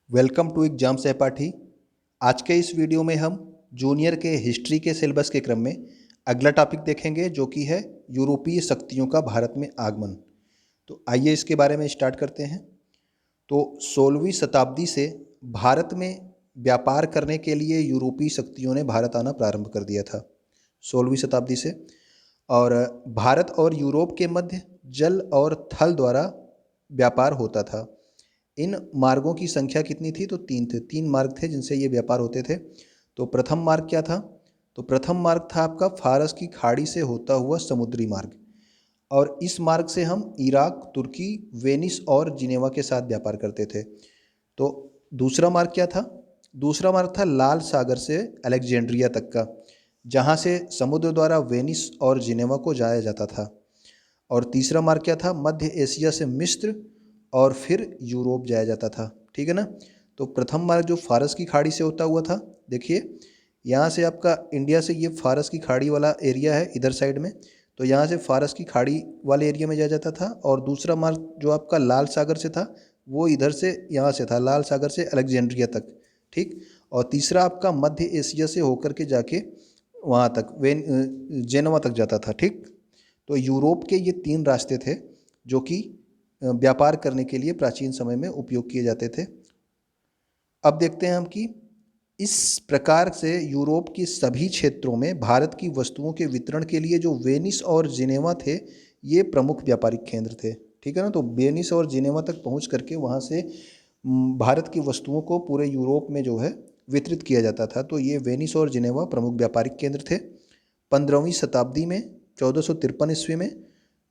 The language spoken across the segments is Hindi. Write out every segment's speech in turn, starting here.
वेलकम टू एग्जाम सहपाठी। आज के इस वीडियो में हम जूनियर के हिस्ट्री के सिलेबस के क्रम में अगला टॉपिक देखेंगे जो कि है यूरोपीय शक्तियों का भारत में आगमन। तो आइए इसके बारे में स्टार्ट करते हैं। तो 16वीं शताब्दी से भारत में व्यापार करने के लिए यूरोपीय शक्तियों ने भारत आना प्रारंभ कर दिया था 16वीं शताब्दी से। और भारत और यूरोप के मध्य जल और थल द्वारा व्यापार होता था। इन मार्गों की संख्या कितनी थी? तो तीन मार्ग थे जिनसे ये व्यापार होते थे। तो प्रथम मार्ग क्या था? तो प्रथम मार्ग था आपका फारस की खाड़ी से होता हुआ समुद्री मार्ग, और इस मार्ग से हम इराक, तुर्की, वेनिस और जिनेवा के साथ व्यापार करते थे। तो दूसरा मार्ग क्या था? दूसरा मार्ग था लाल सागर से अलेक्जेंड्रिया तक का, जहाँ से समुद्र द्वारा वेनिस और जिनेवा को जाया जाता था। और तीसरा मार्ग क्या था? मध्य एशिया से मिस्र और फिर यूरोप जाया जाता था। ठीक है ना। तो प्रथम मार्ग जो फारस की खाड़ी से होता हुआ था, देखिए यहाँ से आपका इंडिया से ये फारस की खाड़ी वाला एरिया है इधर साइड में, तो यहाँ से फारस की खाड़ी वाले एरिया में जाया जाता था। और दूसरा मार्ग जो आपका लाल सागर से था वो इधर से यहाँ से था, लाल सागर से अलेक्जेंड्रिया तक। ठीक। और तीसरा आपका मध्य एशिया से होकर के जाके वहाँ तक जेनवा तक जाता था। ठीक। तो यूरोप के ये तीन रास्ते थे जो कि व्यापार करने के लिए प्राचीन समय में उपयोग किए जाते थे। अब देखते हैं हम कि इस प्रकार से यूरोप के सभी क्षेत्रों में भारत की वस्तुओं के वितरण के लिए जो वेनिस और जिनेवा थे ये प्रमुख व्यापारिक केंद्र थे। ठीक है ना। तो वेनिस और जिनेवा तक पहुंच करके वहां से भारत की वस्तुओं को पूरे यूरोप में जो है वितरित किया जाता था। तो ये वेनिस और जिनेवा प्रमुख व्यापारिक केंद्र थे। 15वीं शताब्दी में 1453 ईस्वी में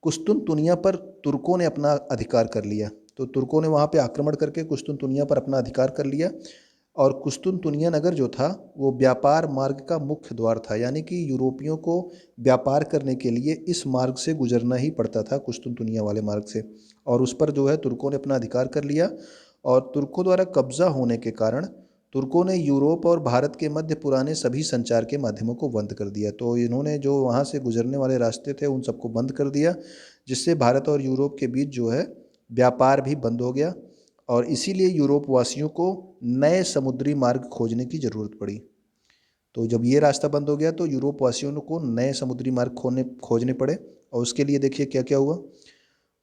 कुस्तुनतुनिया पर तुर्कों ने अपना अधिकार कर लिया। तो तुर्कों ने वहाँ पे आक्रमण करके कुस्तुनतुनिया पर अपना अधिकार कर लिया। और कुस्तुनतुनिया नगर जो था वो व्यापार मार्ग का मुख्य द्वार था, यानी कि यूरोपियों को व्यापार करने के लिए इस मार्ग से गुजरना ही पड़ता था, कुस्तुनतुनिया वाले मार्ग से। और उस पर जो है तुर्कों ने अपना अधिकार कर लिया। और तुर्कों द्वारा कब्जा होने के कारण तुर्कों ने यूरोप और भारत के मध्य पुराने सभी संचार के माध्यमों को बंद कर दिया। तो इन्होंने जो वहाँ से गुजरने वाले रास्ते थे उन सबको बंद कर दिया, जिससे भारत और यूरोप के बीच जो है व्यापार भी बंद हो गया। और इसीलिए यूरोप वासियों को नए समुद्री मार्ग खोजने की ज़रूरत पड़ी। तो जब ये रास्ता बंद हो गया तो यूरोप वासियों को नए समुद्री मार्ग खोजने पड़े। और उसके लिए देखिए क्या क्या हुआ।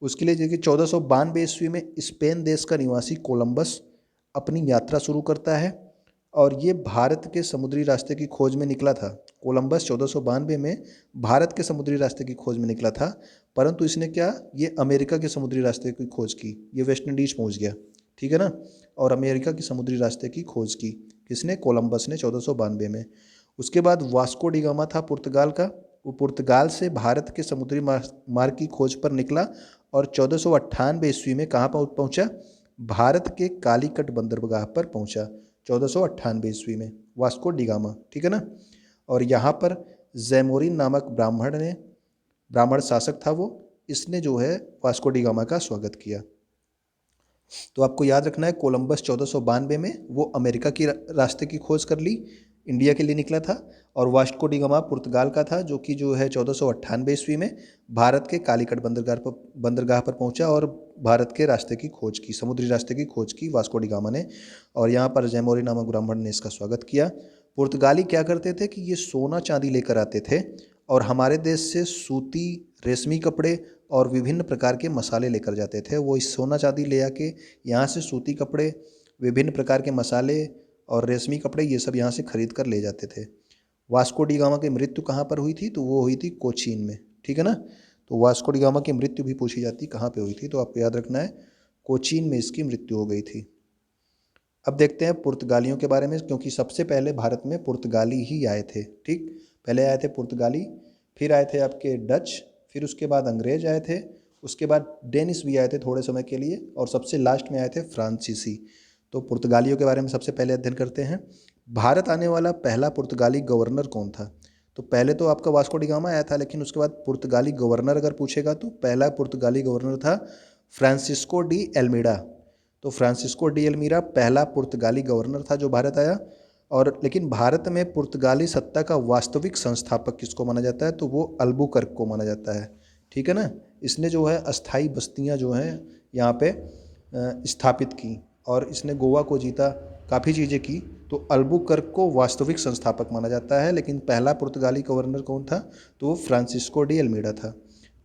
उसके लिए देखिए 1492 ईस्वी में स्पेन देश का निवासी कोलंबस अपनी यात्रा शुरू करता है, और ये भारत के समुद्री रास्ते की खोज में निकला था। कोलंबस 1492 में भारत के समुद्री रास्ते की खोज में निकला था, परंतु इसने क्या, ये अमेरिका के समुद्री रास्ते की खोज की। ये वेस्ट इंडीज पहुंच गया। ठीक है ना। और अमेरिका के समुद्री रास्ते की खोज की किसने? कोलंबस ने 1492 में। उसके बाद वास्को डी गामा था पुर्तगाल का, वो पुर्तगाल से भारत के समुद्री मार्ग की खोज पर निकला। और 1498 ईस्वी में कहाँ पहुंचा? भारत के कालीकट बंदरगाह पर पहुंचा 1498 ईस्वी में, वास्को डी गामा। ठीक है ना। और यहाँ पर जैमोरिन नामक ब्राह्मण शासक था वो, इसने जो है वास्को डी गामा का स्वागत किया। तो आपको याद रखना है कोलंबस 1492 में वो अमेरिका की रास्ते की खोज कर ली, इंडिया के लिए निकला था। और वास्को डी गामा पुर्तगाल का था, जो कि जो है 1498 ईस्वी में भारत के कालीकट बंदरगाह पर पहुंचा और भारत के रास्ते की खोज की, समुद्री रास्ते की खोज की वास्को डी गामा ने। और यहाँ पर जैमोरी नामक ब्राह्मण ने इसका स्वागत किया। पुर्तगाली क्या करते थे कि ये सोना चांदी लेकर आते थे और हमारे देश से सूती, रेशमी कपड़े और विभिन्न प्रकार के मसाले लेकर जाते थे। वो इस सोना चांदी ले आके यहाँ से सूती कपड़े, विभिन्न प्रकार के मसाले और रेशमी कपड़े ये सब यहाँ से खरीद कर ले जाते थे। वास्को डी गामा की मृत्यु कहाँ पर हुई थी? तो वो हुई थी कोचीन में। ठीक है ना। तो वास्को डी गामा की मृत्यु भी पूछी जाती कहाँ पे हुई थी, तो आपको याद रखना है कोचीन में इसकी मृत्यु हो गई थी। अब देखते हैं पुर्तगालियों के बारे में, क्योंकि सबसे पहले भारत में पुर्तगाली ही आए थे। ठीक। पहले आए थे पुर्तगाली, फिर आए थे आपके डच, फिर उसके बाद अंग्रेज आए थे, उसके बाद डेनिस भी आए थे थोड़े समय के लिए, और सबसे लास्ट में आए थे फ्रांसीसी। तो पुर्तगालियों के बारे में सबसे पहले अध्ययन करते हैं। भारत आने वाला पहला पुर्तगाली गवर्नर कौन था? तो पहले तो आपका वास्को डी गामा आया था, लेकिन उसके बाद पुर्तगाली गवर्नर अगर पूछेगा तो पहला पुर्तगाली गवर्नर था फ्रांसिस्को डी एल्मीडा। तो फ्रांसिस्को डी एल्मीरा पहला पुर्तगाली गवर्नर था जो भारत आया। और लेकिन भारत में पुर्तगाली सत्ता का वास्तविक संस्थापक किसको माना जाता है? तो वो अल्बुकर्क को माना जाता है। ठीक है ना। इसने जो है अस्थाई बस्तियां जो हैं यहाँ पे स्थापित की, और इसने गोवा को जीता, काफ़ी चीज़ें की। तो अल्बुकर्क को वास्तविक संस्थापक माना जाता है, लेकिन पहला पुर्तगाली गवर्नर कौन था? तो वो फ्रांसिस्को डी अल्मीडा था।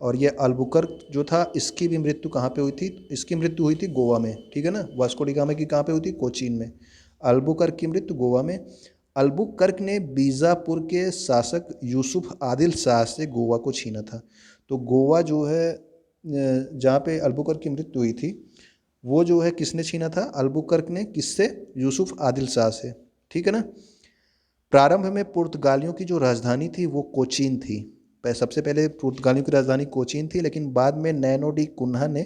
और ये अल्बुकर्क जो था, इसकी भी मृत्यु कहाँ पे हुई थी? इसकी मृत्यु हुई थी गोवा में, ठीक है ना। वास्को डी गामा की कहाँ पे हुई थी? कोचीन में। अल्बुकर्क की मृत्यु गोवा में। अल्बुकर्क ने बीजापुर के शासक यूसुफ आदिल शाह से गोवा को छीना था। तो गोवा जो है जहाँ पे अल्बुकर्क की मृत्यु हुई थी, वो जो है किसने छीना था? अल्बुकर्क ने। किससे? यूसुफ आदिल शाह से, ठीक है ना। प्रारंभ में पुर्तगालियों की जो राजधानी थी वो कोचीन थी। सबसे पहले पुर्तगालियों की राजधानी कोचीन थी, लेकिन बाद में नैनो डी कुन्हा ने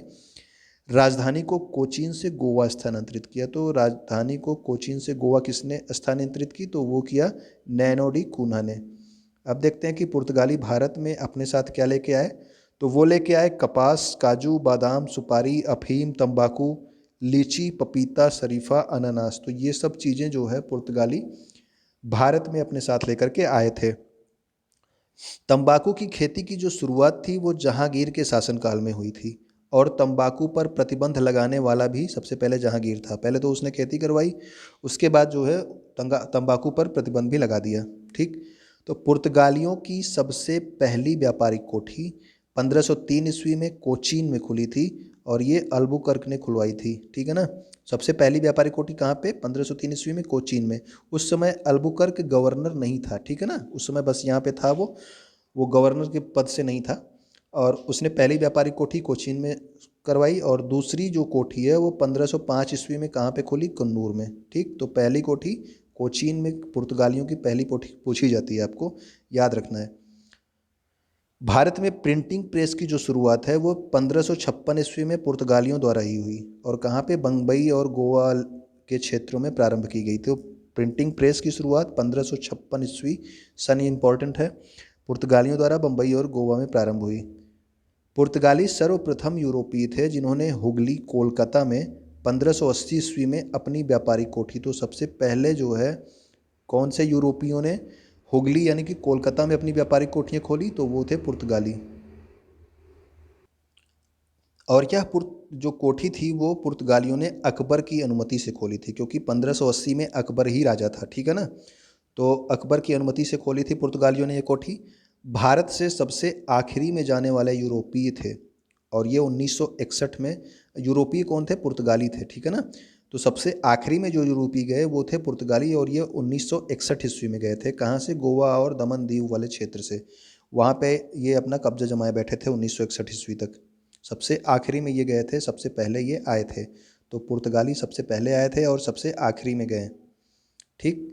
राजधानी को कोचीन से गोवा स्थानांतरित किया। तो राजधानी को कोचीन से गोवा किसने स्थानांतरित की? तो वो किया नैनो डी कुन्हा ने। अब देखते हैं कि पुर्तगाली भारत में अपने साथ क्या लेके आए। तो वो लेके आए कपास, काजू, बादाम, सुपारी, अफीम, तंबाकू, लीची, पपीता, शरीफा, अनानास। तो ये सब चीज़ें जो है पुर्तगाली भारत में अपने साथ लेकर के आए थे। तंबाकू की खेती की जो शुरुआत थी वो जहांगीर के शासनकाल में हुई थी, और तंबाकू पर प्रतिबंध लगाने वाला भी सबसे पहले जहांगीर था। पहले तो उसने खेती करवाई, उसके बाद जो है तंबाकू पर प्रतिबंध भी लगा दिया, ठीक। तो पुर्तगालियों की सबसे पहली व्यापारिक कोठी 1503 ईस्वी में कोचीन में खुली थी, और ये अल्बुकर्क ने खुलवाई थी, ठीक है ना। सबसे पहली व्यापारिक कोठी कहाँ पे? 1503 ईस्वी में कोचीन में। उस समय अल्बुकर्क गवर्नर नहीं था, ठीक है ना। उस समय बस यहाँ पे था वो गवर्नर के पद से नहीं था। और उसने पहली व्यापारिक कोठी कोचीन में करवाई, और दूसरी जो कोठी है वो 1505 ईस्वी में कहाँ पे खुली? कन्नूर में, ठीक। तो पहली कोठी कोचीन में पुर्तगालियों की पहली कोठी पूछी जाती है, आपको याद रखना है। भारत में प्रिंटिंग प्रेस की जो शुरुआत है वो 1556 ईस्वी में पुर्तगालियों द्वारा ही हुई, और कहाँ पे? बम्बई और गोवा के क्षेत्रों में प्रारंभ की गई। तो प्रिंटिंग प्रेस की शुरुआत 1556 ईस्वी, सन इंपॉर्टेंट है, पुर्तगालियों द्वारा बम्बई और गोवा में प्रारंभ हुई। पुर्तगाली सर्वप्रथम यूरोपीय थे जिन्होंने हुगली, कोलकाता में 1580 ईस्वी में अपनी व्यापारिक कोठी। तो सबसे पहले जो है कौन से यूरोपियों ने हुगली यानी कि कोलकाता में अपनी व्यापारिक कोठियाँ खोली? तो वो थे पुर्तगाली। और यह जो कोठी थी वो पुर्तगालियों ने अकबर की अनुमति से खोली थी, क्योंकि 1580 में अकबर ही राजा था, ठीक है ना। तो अकबर की अनुमति से खोली थी पुर्तगालियों ने ये कोठी। भारत से सबसे आखिरी में जाने वाले यूरोपीय थे, और ये 1961 में। यूरोपीय कौन थे? पुर्तगाली थे, ठीक है ना। तो सबसे आखिरी में जो यूरोपीय गए वो थे पुर्तगाली, और ये 1961 ईस्वी में गए थे। कहाँ से? गोवा और दमन दीव वाले क्षेत्र से। वहाँ पे ये अपना कब्जा जमाए बैठे थे 1961 ईस्वी तक। सबसे आखिरी में ये गए थे, सबसे पहले ये आए थे। तो पुर्तगाली सबसे पहले आए थे और सबसे आखिरी में गए, ठीक।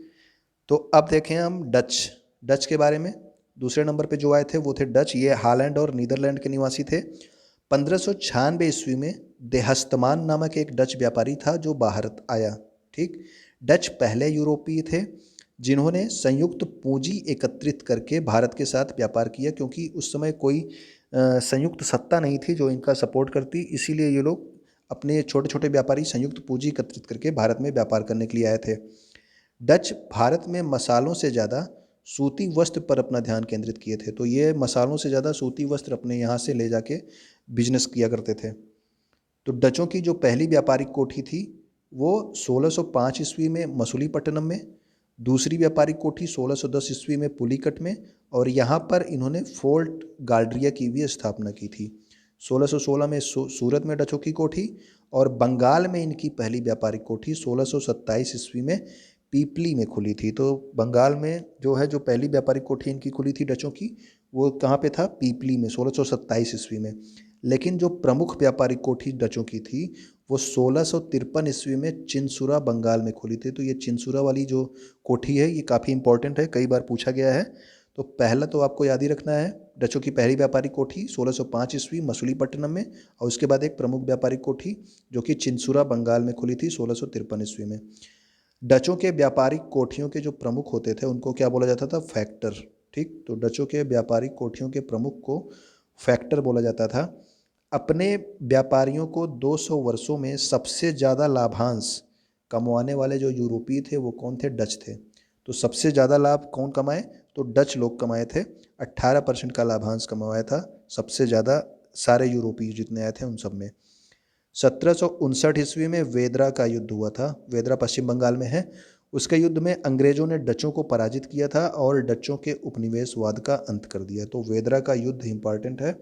तो अब देखें हम डच के बारे में। दूसरे नंबर पे जो आए थे वो थे डच। ये हॉलैंड और नीदरलैंड के निवासी थे। 1596 ईस्वी में देहस्तमान नामक एक डच व्यापारी था जो भारत आया, ठीक। डच पहले यूरोपीय थे जिन्होंने संयुक्त पूंजी एकत्रित करके भारत के साथ व्यापार किया, क्योंकि उस समय कोई संयुक्त सत्ता नहीं थी जो इनका सपोर्ट करती, इसीलिए ये लोग अपने छोटे छोटे व्यापारी संयुक्त पूंजी एकत्रित करके भारत में व्यापार करने के लिए आए थे। डच भारत में मसालों से ज़्यादा सूती वस्त्र पर अपना ध्यान केंद्रित किए थे। तो ये मसालों से ज़्यादा सूती वस्त्र अपने यहाँ से ले जाके बिजनेस किया करते थे। तो डचों की जो पहली व्यापारिक कोठी थी वो 1605 ईस्वी में मसूलीपट्टनम में, दूसरी व्यापारिक कोठी 1610 ईस्वी में पुलिकट में, और यहाँ पर इन्होंने फोर्ट गाल्ड्रिया की भी स्थापना की थी। 1616 में सूरत में डचों की कोठी, और बंगाल में इनकी पहली व्यापारिक कोठी 1627 ईस्वी में पीपली में खुली थी। तो बंगाल में जो है जो पहली व्यापारिक कोठी इनकी खुली थी डचों की, वो कहाँ पे था? पीपली में, 1627 ईस्वी में। लेकिन जो प्रमुख व्यापारिक कोठी डचों की थी वो 1653 ईस्वी में चिंसुरा बंगाल में खुली थी। तो ये चिंसुरा वाली जो कोठी है ये काफ़ी इंपॉर्टेंट है, कई बार पूछा गया है। तो पहला तो आपको याद ही रखना है, डचों की पहली व्यापारिक कोठी 1605 ईस्वी मसूलीपट्टनम में, और उसके बाद एक प्रमुख व्यापारिक कोठी जो कि चिंसुरा बंगाल में खुली थी 1653 ईस्वी में। डचों के व्यापारिक कोठियों के जो प्रमुख होते थे उनको क्या बोला जाता था? फैक्टर, ठीक। तो डचों के व्यापारिक कोठियों के प्रमुख को फैक्टर बोला जाता था। अपने व्यापारियों को 200 वर्षों में सबसे ज़्यादा लाभांश कमवाने वाले जो यूरोपीय थे वो कौन थे? डच थे। तो सबसे ज़्यादा लाभ कौन कमाए? तो डच लोग कमाए थे। 18% का लाभांश कमाया था सबसे ज़्यादा, सारे यूरोपीय जितने आए थे उन सब में। 1759 ईस्वी में वेदरा का युद्ध हुआ था। वेदरा पश्चिम बंगाल में है। उसके युद्ध में अंग्रेजों ने डचों को पराजित किया था और डचों के उपनिवेशवाद का अंत कर दिया। तो वेदरा का युद्ध इंपॉर्टेंट है।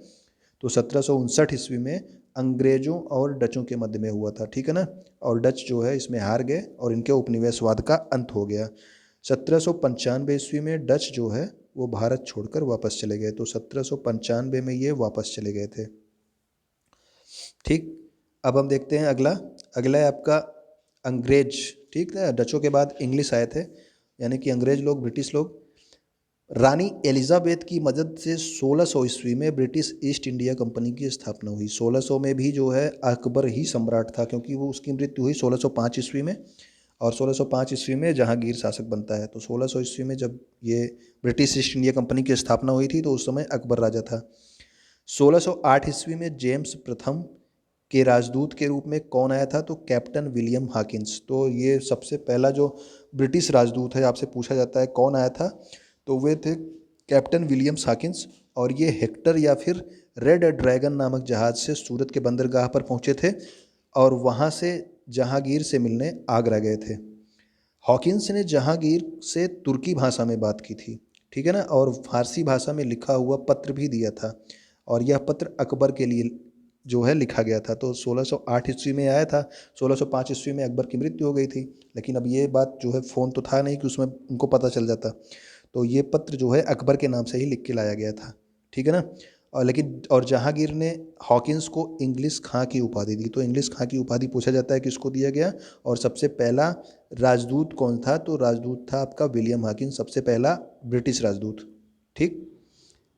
तो 1759 ईस्वी में अंग्रेजों और डचों के मध्य में हुआ था, ठीक है ना। और डच जो है इसमें हार गए और इनके उपनिवेशवाद का अंत हो गया। 1795 ईस्वी में डच जो है वो भारत छोड़कर वापस चले गए। तो 1795 में ये वापस चले गए थे, ठीक। अब हम देखते हैं अगला। अगला है आपका अंग्रेज, ठीक है। डचों के बाद इंग्लिश आए थे, यानी कि अंग्रेज लोग, ब्रिटिश लोग। रानी एलिजाबेथ की मदद से 1600 ईस्वी में ब्रिटिश ईस्ट इंडिया कंपनी की स्थापना हुई। 1600 में भी जो है अकबर ही सम्राट था, क्योंकि वो उसकी मृत्यु हुई 1605 ईस्वी में, और 1605 ईस्वी में जहांगीर शासक बनता है। तो 1600 ईस्वी में जब ये ब्रिटिश ईस्ट इंडिया कंपनी की स्थापना हुई थी तो उस समय अकबर राजा था। 1608 ईस्वी में जेम्स प्रथम के राजदूत के रूप में कौन आया था? तो कैप्टन विलियम हॉकिंस। तो ये सबसे पहला जो ब्रिटिश राजदूत है, आपसे पूछा जाता है कौन आया था, तो वे थे कैप्टन विलियम्स हॉकिंस। और ये हेक्टर या फिर रेड ड्रैगन नामक जहाज़ से सूरत के बंदरगाह पर पहुंचे थे और वहां से जहांगीर से मिलने आगरा गए थे। हॉकिंस ने जहांगीर से तुर्की भाषा में बात की थी, ठीक है ना, और फारसी भाषा में लिखा हुआ पत्र भी दिया था, और यह पत्र अकबर के लिए जो है लिखा गया था। तो 1608 ईस्वी में आया था। 1605 ईस्वी में अकबर की मृत्यु हो गई थी, लेकिन अब ये बात जो है, फ़ोन तो था नहीं कि उसमें उनको पता चल जाता। तो ये पत्र जो है अकबर के नाम से ही लिख के लाया गया था, ठीक है ना। और जहांगीर ने हॉकिंस को इंग्लिश खां की उपाधि दी। तो इंग्लिश खां की उपाधि पूछा जाता है किसको दिया गया, और सबसे पहला राजदूत कौन था? तो राजदूत था आपका विलियम हॉकिंस, सबसे पहला ब्रिटिश राजदूत, ठीक।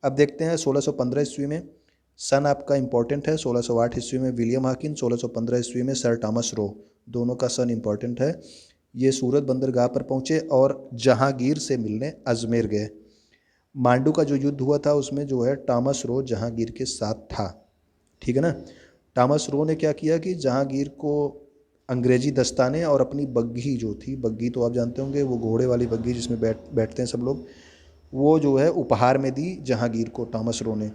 अब देखते हैं 1615 ईस्वी में। सन आपका इंपॉर्टेंट है। 1608 ईस्वी में विलियम हॉकिंस, 1615 ईस्वी में सर टॉमस रो, दोनों का सन इंपॉर्टेंट है। ये सूरत बंदरगाह पर पहुंचे और जहांगीर से मिलने अजमेर गए। मांडू का जो युद्ध हुआ था उसमें जो है टॉमस रो जहांगीर के साथ था, ठीक है ना। टॉमस रो ने क्या किया कि जहांगीर को अंग्रेजी दस्ताने और अपनी बग्घी जो थी, बग्घी तो आप जानते होंगे, वो घोड़े वाली बग्घी जिसमें बैठते हैं सब लोग, वो जो है उपहार में दी जहांगीर को टॉमस रो ने।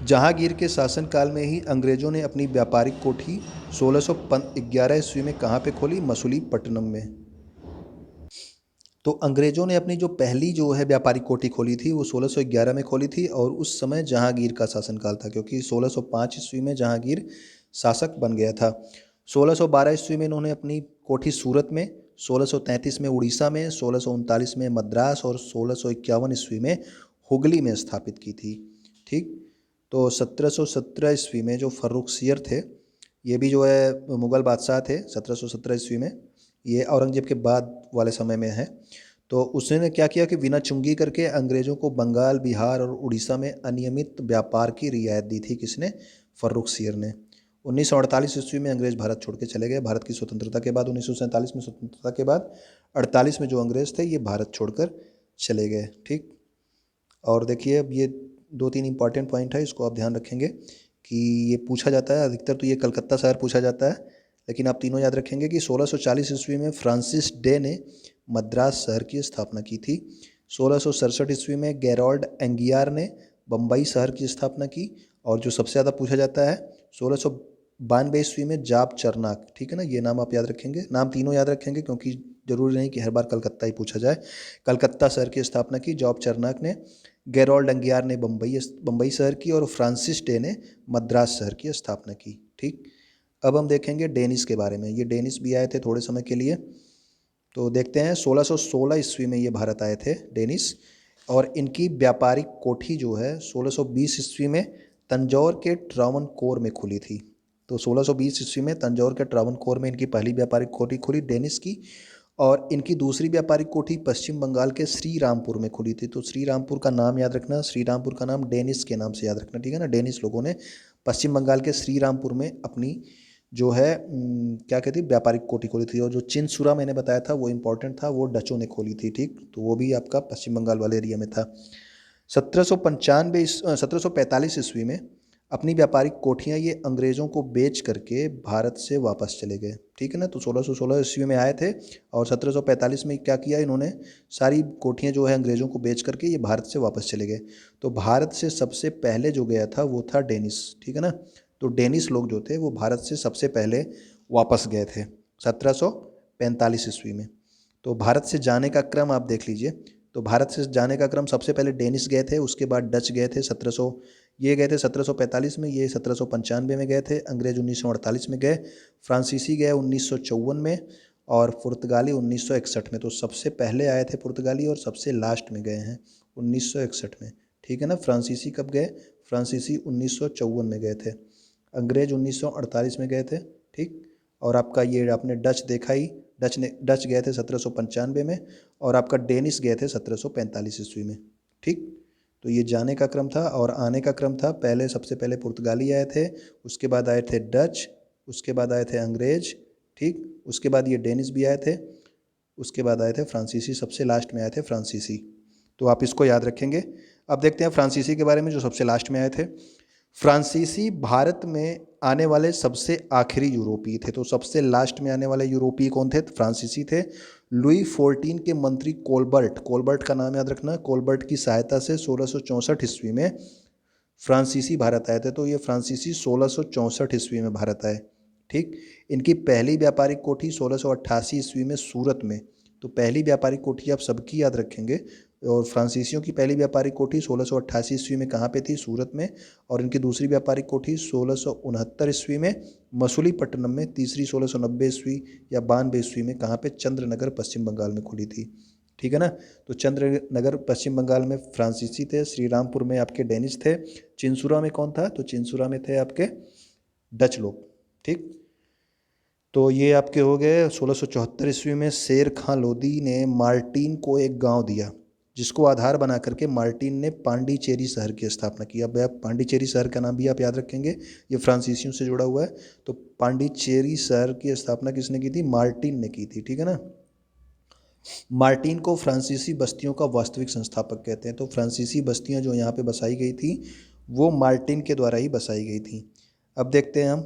जहांगीर के शासनकाल में ही अंग्रेजों ने अपनी व्यापारिक कोठी 1611 ईस्वी में कहाँ पे खोली? मसूलीपट्टनम में। तो अंग्रेजों ने अपनी जो पहली जो है व्यापारिक कोठी खोली थी वो 1611 में खोली थी, और उस समय जहांगीर का शासनकाल था, क्योंकि 1605 ईस्वी में जहांगीर शासक बन गया था। 1612 ईस्वी में इन्होंने अपनी कोठी सूरत में, 1633 में उड़ीसा में, 1639 में मद्रास और 1651 ईस्वी में हुगली में स्थापित की थी, ठीक। तो 1717 ईस्वी में जो फर्रुखसियर थे, ये भी जो है मुग़ल बादशाह थे 1717 ईस्वी में, ये औरंगजेब के बाद वाले समय में है। तो उसने क्या किया कि बिना चुंगी करके अंग्रेज़ों को बंगाल, बिहार और उड़ीसा में अनियमित व्यापार की रियायत दी थी। किसने? फर्रुखसियर ने। 1948 ईस्वी में अंग्रेज़ भारत छोड़ के चले गए। भारत की स्वतंत्रता के बाद 1947 में स्वतंत्रता के बाद 48 में जो अंग्रेज़ थे ये भारत छोड़कर चले गए, ठीक। और देखिए अब ये 2-3 इंपॉर्टेंट पॉइंट है, इसको आप ध्यान रखेंगे कि ये पूछा जाता है अधिकतर, तो ये कलकत्ता शहर पूछा जाता है, लेकिन आप तीनों याद रखेंगे कि 1640 ईस्वी में फ्रांसिस डे ने मद्रास शहर की स्थापना की थी। 1667 ईस्वी में गेरोल्ड एंगियार ने बम्बई शहर की स्थापना की। और जो सबसे ज़्यादा पूछा जाता है 1692 ईस्वी में जाप चरनाक, ठीक है ना, ये नाम आप याद रखेंगे। नाम तीनों याद रखेंगे क्योंकि जरूरी नहीं कि हर बार कलकत्ता ही पूछा जाए। कलकत्ता शहर की स्थापना की जॉब चरनाक ने, गेरोल्ड एंगियार ने बम्बई शहर की, और फ्रांसिस डे ने मद्रास शहर की स्थापना की, ठीक। अब हम देखेंगे डेनिस के बारे में। ये डेनिस भी आए थे थोड़े समय के लिए, तो देखते हैं। 1616 ईस्वी में ये भारत आए थे डेनिस, और इनकी व्यापारिक कोठी जो है 1620 ईस्वी में तंजौर के ट्रावनकोर में खुली थी। तो 1620 ईस्वी में तंजौर के ट्रावनकोर में इनकी पहली व्यापारिक कोठी खुली डेनिस की, और इनकी दूसरी व्यापारिक कोठी पश्चिम बंगाल के श्री रामपुर में खुली थी। तो श्री रामपुर का नाम याद रखना, श्री रामपुर का नाम डेनिस के नाम से याद रखना, ठीक है ना। डेनिस लोगों ने पश्चिम बंगाल के श्री रामपुर में अपनी जो है क्या कहती है व्यापारिक कोठी खोली थी। और जो चिनसुरा मैंने बताया था वो इंपॉर्टेंट था, वो डचों ने खोली थी, ठीक। तो वो भी आपका पश्चिम बंगाल वाले एरिया में था। 1745 ईस्वी में अपनी व्यापारिक कोठियाँ ये अंग्रेज़ों को बेच करके भारत से वापस चले गए, ठीक है ना। तो 1616 ईस्वी में आए थे, और 1745 में क्या किया इन्होंने, सारी कोठियाँ जो है अंग्रेज़ों को बेच करके ये भारत से वापस चले गए। तो भारत से सबसे पहले जो गया था वो था डेनिस, ठीक है ना। तो डेनिस लोग जो थे वो भारत से सबसे पहले वापस गए थे 1745 ईस्वी में। तो भारत से जाने का क्रम आप देख लीजिए। तो भारत से जाने का क्रम सबसे पहले डेनिस गए थे, उसके बाद डच गए थे 1700, ये गए थे 1745 में, ये 1795 में गए थे, अंग्रेज 1948 में गए, फ्रांसीसी गए 1954 में और पुर्तगाली 1961 में। तो सबसे पहले आए थे पुर्तगाली और सबसे लास्ट में गए हैं 1961 में। ठीक है ना। फ्रांसीसी कब गए? फ्रांसीसी 1954 में गए थे, अंग्रेज 1948 में गए थे। ठीक। और आपका ये आपने डच देखा ही, डच गए थे 1795 में और आपका डेनिस गए थे 1745 ईस्वी में। ठीक। तो ये जाने का क्रम था और आने का क्रम था, पहले सबसे पहले पुर्तगाली आए थे, उसके बाद आए थे डच, उसके बाद आए थे अंग्रेज। ठीक। उसके बाद ये डेनिस भी आए थे, उसके बाद आए थे फ्रांसीसी, सबसे लास्ट में आए थे फ्रांसीसी। तो आप इसको याद रखेंगे। अब देखते हैं फ्रांसीसी के बारे में जो सबसे लास्ट में आए थे। फ्रांसीसी भारत में आने वाले सबसे आखिरी यूरोपीय थे। तो सबसे लास्ट में आने वाले यूरोपीय कौन थे? फ्रांसीसी थे। लुई 14 के मंत्री कोलबर्ट का नाम याद रखना। कोलबर्ट की सहायता से 1664 ईस्वी में फ्रांसीसी भारत आए थे। तो ये फ्रांसीसी 1664 ईस्वी में भारत आए। ठीक। इनकी पहली व्यापारिक कोठी 1688 ईस्वी में सूरत में। तो पहली व्यापारिक कोठी आप सबकी याद रखेंगे। और फ्रांसीसियों की पहली व्यापारिक कोठी 1688 ईस्वी में कहाँ पे थी? सूरत में। और इनकी दूसरी व्यापारिक कोठी 1669 ईस्वी में मसूलीपट्टनम में। तीसरी 1690 ईस्वी या 92 ईस्वी में कहाँ पे? चंद्रनगर पश्चिम बंगाल में खुली थी। ठीक है ना। तो चंद्रनगर पश्चिम बंगाल में फ्रांसीसी थे, श्रीरामपुर में आपके डेनिश थे, चिंसुरा में कौन था? तो चिंसुरा में थे आपके डच लोग। ठीक। तो ये आपके हो गए। 1674 ईस्वी में शेर खां लोदी ने मार्टिन को एक गांव दिया, जिसको आधार बना करके मार्टिन ने पांडिचेरी शहर की स्थापना की। अब आप पांडिचेरी शहर का नाम भी आप याद रखेंगे, ये फ्रांसीसियों से जुड़ा हुआ है। तो पांडिचेरी शहर की स्थापना किसने की थी? मार्टिन ने की थी। ठीक है ना। मार्टिन को फ्रांसीसी बस्तियों का वास्तविक संस्थापक कहते हैं। तो फ्रांसीसी बस्तियां जो यहाँ पे बसाई गई थी वो मार्टिन के द्वारा ही बसाई गई थी। अब देखते हैं हम,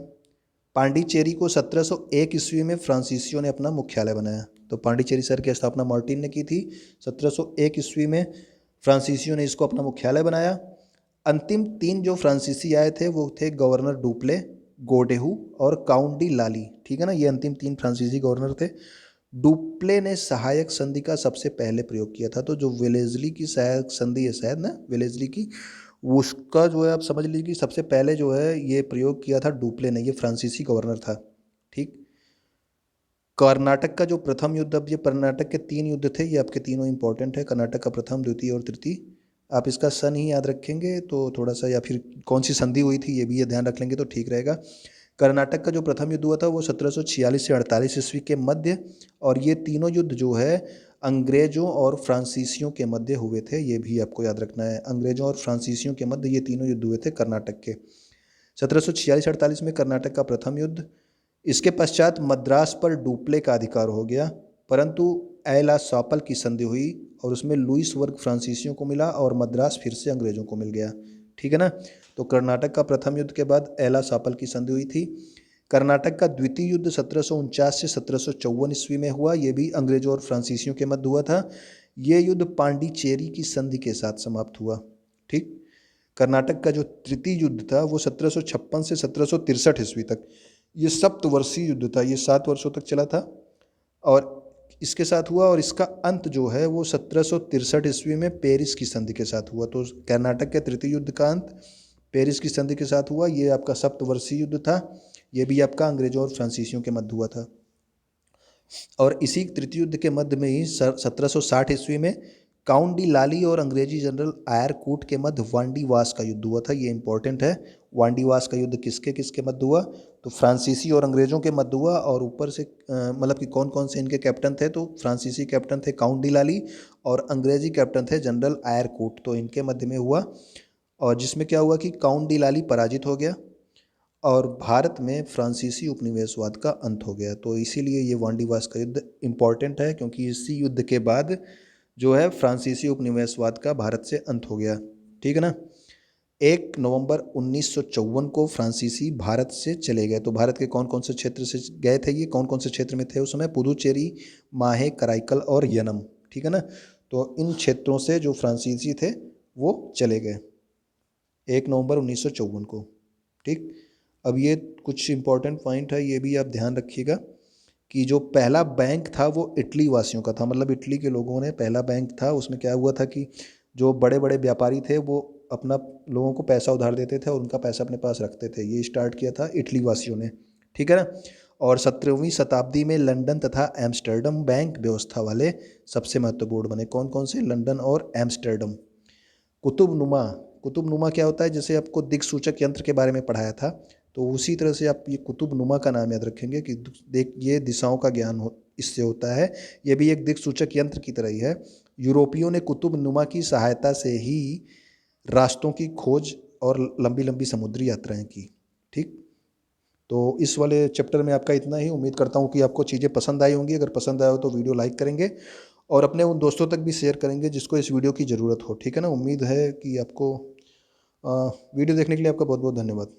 पांडिचेरी को 1701 ईस्वी में फ्रांसीसियों ने अपना मुख्यालय बनाया। तो पांडिचेरी शहर की स्थापना मार्टिन ने की थी। 1701 ईस्वी में फ्रांसीसियों ने इसको अपना मुख्यालय बनाया। अंतिम 3 जो फ्रांसीसी आए थे वो थे गवर्नर डुप्ले, गोडेहू और काउंट डी लाली। ठीक है ना। ये अंतिम 3 फ्रांसीसी गवर्नर थे। डुप्ले ने सहायक संधि का सबसे पहले प्रयोग किया था। तो जो वेलेजली की सहायक संधि है शायद ना, वेलेजली की, उसका जो है आप समझ लीजिए कि सबसे पहले जो है ये प्रयोग किया था डुप्ले ने। ये फ्रांसीसी गवर्नर था। ठीक। कर्नाटक का जो प्रथम युद्ध, अब ये कर्नाटक के 3 युद्ध थे, ये आपके तीनों इंपॉर्टेंट है। कर्नाटक का प्रथम, द्वितीय और तृतीय। आप इसका सन ही याद रखेंगे तो थोड़ा सा, या फिर कौन सी संधि हुई थी ये भी ये ध्यान रख लेंगे तो ठीक रहेगा। कर्नाटक का जो प्रथम युद्ध हुआ था वो 1746 से 48 ईस्वी के मध्य, और ये तीनों युद्ध जो है अंग्रेजों और फ्रांसीसियों के मध्य हुए थे। ये भी आपको याद रखना है, अंग्रेजों और फ्रांसीसियों के मध्य ये तीनों युद्ध हुए थे कर्नाटक के। 1746-48 में कर्नाटक का प्रथम युद्ध। इसके पश्चात मद्रास पर डुप्ले का अधिकार हो गया, परंतु एला सापल की संधि हुई और उसमें लुइस वर्ग फ्रांसीसियों को मिला और मद्रास फिर से अंग्रेजों को मिल गया। ठीक है ना। तो कर्नाटक का प्रथम युद्ध के बाद एला सापल की संधि हुई थी। कर्नाटक का द्वितीय युद्ध 1749 से 1754 ईस्वी में हुआ। ये भी अंग्रेजों और फ्रांसीसियों के मध्य हुआ था। ये युद्ध पांडिचेरी की संधि के साथ समाप्त हुआ। ठीक। कर्नाटक का जो तृतीय युद्ध था वो 1756 से 1763 ईस्वी तक, ये सप्तवर्षीय युद्ध था, ये 7 वर्षों तक चला था और इसके साथ हुआ। और इसका अंत जो है वो 1763 ईस्वी में पेरिस की संधि के साथ हुआ। तो कर्नाटक के तृतीय युद्ध का अंत पेरिस की संधि के साथ हुआ। ये आपका सप्तवर्षीय युद्ध था। ये भी आपका अंग्रेजों और फ्रांसीसियों के मध्य हुआ था। और इसी तृतीय युद्ध के मध्य में ही 1760 ईस्वी में काउंट डी लाली और अंग्रेजी जनरल आयरकूट के मध्य वांडीवास का युद्ध हुआ था। ये इंपॉर्टेंट है। वांडीवास का युद्ध किसके किसके मध्य हुआ? तो फ्रांसीसी और अंग्रेजों के मध्य हुआ। और ऊपर से मतलब कि कौन कौन से इनके कैप्टन थे? तो फ्रांसीसी कैप्टन थे काउंट डी लाली और अंग्रेजी कैप्टन थे जनरल आयरकूट। तो इनके मध्य में हुआ और जिसमें क्या हुआ कि काउंट डी लाली पराजित हो गया और भारत में फ्रांसीसी उपनिवेशवाद का अंत हो गया। तो इसीलिए ये वांडीवास का युद्ध इम्पॉर्टेंट है, क्योंकि इसी युद्ध के बाद जो है फ्रांसीसी उपनिवेशवाद का भारत से अंत हो गया। ठीक है ना। 1 नवंबर 1954 को फ्रांसीसी भारत से चले गए। तो भारत के कौन कौन से क्षेत्र से गए थे? ये कौन कौन से क्षेत्र में थे उस समय? पुदुचेरी, माहे, कराईकल और यनम। ठीक है ना। तो इन क्षेत्रों से जो फ्रांसीसी थे वो चले गए 1 नवंबर 1954 को। ठीक। अब ये कुछ इम्पोर्टेंट पॉइंट है, ये भी आप ध्यान रखिएगा कि जो पहला बैंक था वो इटली वासियों का था, मतलब इटली के लोगों ने पहला बैंक था। उसमें क्या हुआ था कि जो बड़े बड़े व्यापारी थे वो अपना लोगों को पैसा उधार देते थे और उनका पैसा अपने पास रखते थे। ये स्टार्ट किया था इटली वासियों ने, ठीक है ना। और 17वीं शताब्दी में लंदन तथा एम्स्टर्डम बैंक व्यवस्था वाले सबसे महत्वपूर्ण बने। कौन कौन से? लंदन और एम्स्टर्डम। कुतुबनुमा, कुतुबनुमा क्या होता है? जैसे आपको दिक्सूचक यंत्र के बारे में पढ़ाया था, तो उसी तरह से आप ये कुतुबनुमा का नाम याद रखेंगे कि देख ये दिशाओं का ज्ञान इससे होता है। ये भी एक दिक्सूचक यंत्र की तरह ही है। यूरोपियों ने कुतुबनुमा की सहायता से ही रास्तों की खोज और लंबी लंबी समुद्री यात्राएं की। ठीक, तो इस वाले चैप्टर में आपका इतना ही। उम्मीद करता हूँ कि आपको चीज़ें पसंद आई होंगी। अगर पसंद आया हो तो वीडियो लाइक करेंगे और अपने उन दोस्तों तक भी शेयर करेंगे जिसको इस वीडियो की ज़रूरत हो, ठीक है ना। उम्मीद है कि आपको वीडियो देखने के लिए आपका बहुत बहुत धन्यवाद।